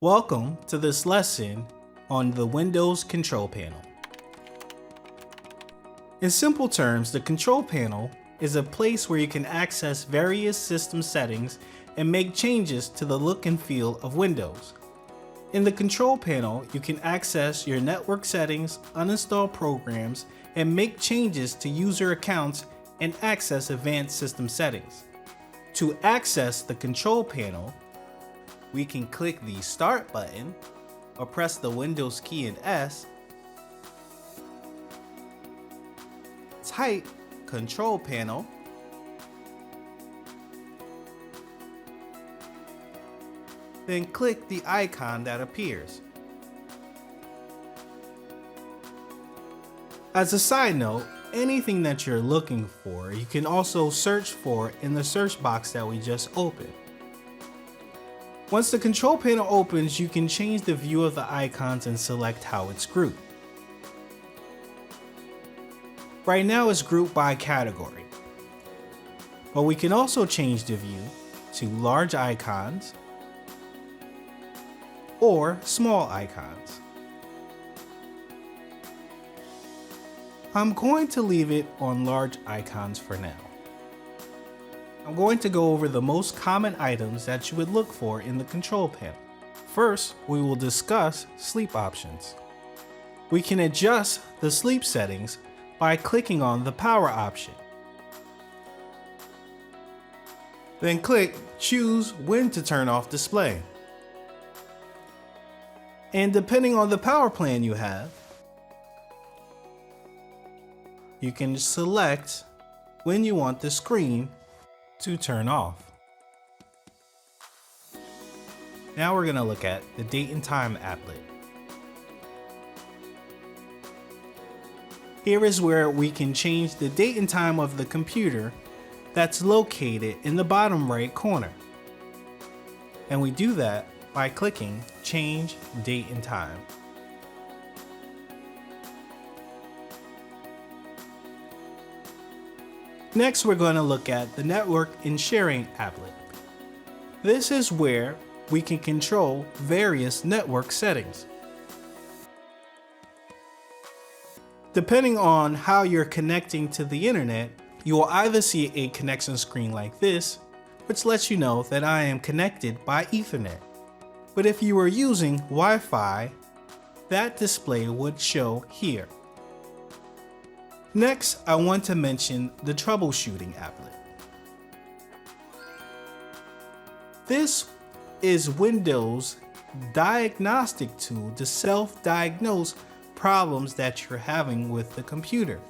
Welcome to this lesson on the Windows control panel. In simple terms, the control panel is a place where you can access various system settings and make changes to the look and feel of Windows. In the control panel, you can access your network settings, uninstall programs, and make changes to user accounts and access advanced system settings. To access the control panel, we can click the Start button or press the Windows key and S, type Control Panel, then click the icon that appears. As a side note, anything that you're looking for, you can also search for in the search box that we just opened. Once the control panel opens, you can change the view of the icons and select how it's grouped. Right now it's grouped by category, but we can also change the view to large icons or small icons. I'm going to leave it on large icons for now. I'm going to go over the most common items that you would look for in the control panel. First, we will discuss sleep options. We can adjust the sleep settings by clicking on the power option. Then click Choose when to turn off display. And depending on the power plan you have, you can select when you want the screen to turn off. Now we're going to look at the date and time applet. Here is where we can change the date and time of the computer that's located in the bottom right corner. And we do that by clicking Change Date and Time. Next, we're going to look at the network and sharing applet. This is where we can control various network settings. Depending on how you're connecting to the internet, you will either see a connection screen like this, which lets you know that I am connected by Ethernet. But if you were using Wi-Fi, that display would show here. Next, I want to mention the troubleshooting applet. This is Windows' diagnostic tool to self-diagnose problems that you're having with the computer.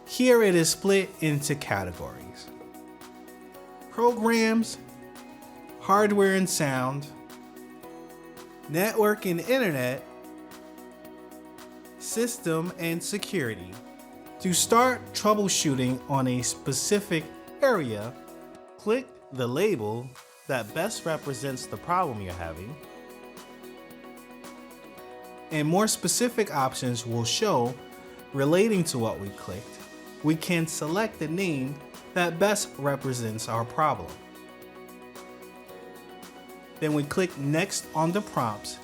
Here it is split into categories: programs, hardware and sound, network and internet, system and security. To start troubleshooting on a specific area, click the label that best represents the problem you're having, and more specific options will show relating to what we clicked. We can select the name that best represents our problem. Then we click Next on the prompts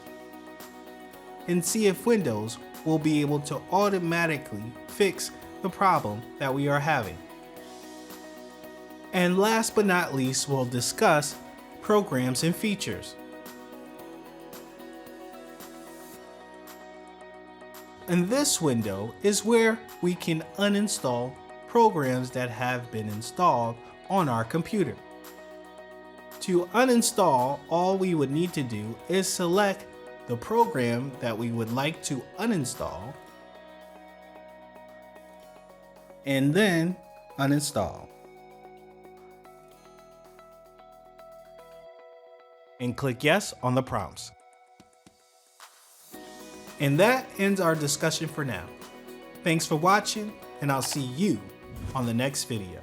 and see if Windows will be able to automatically fix the problem that we are having. And last but not least, we'll discuss programs and features. And this window is where we can uninstall programs that have been installed on our computer. To uninstall, all we would need to do is select the program that we would like to uninstall and then uninstall. And click Yes on the prompts. And that ends our discussion for now. Thanks for watching, and I'll see you on the next video.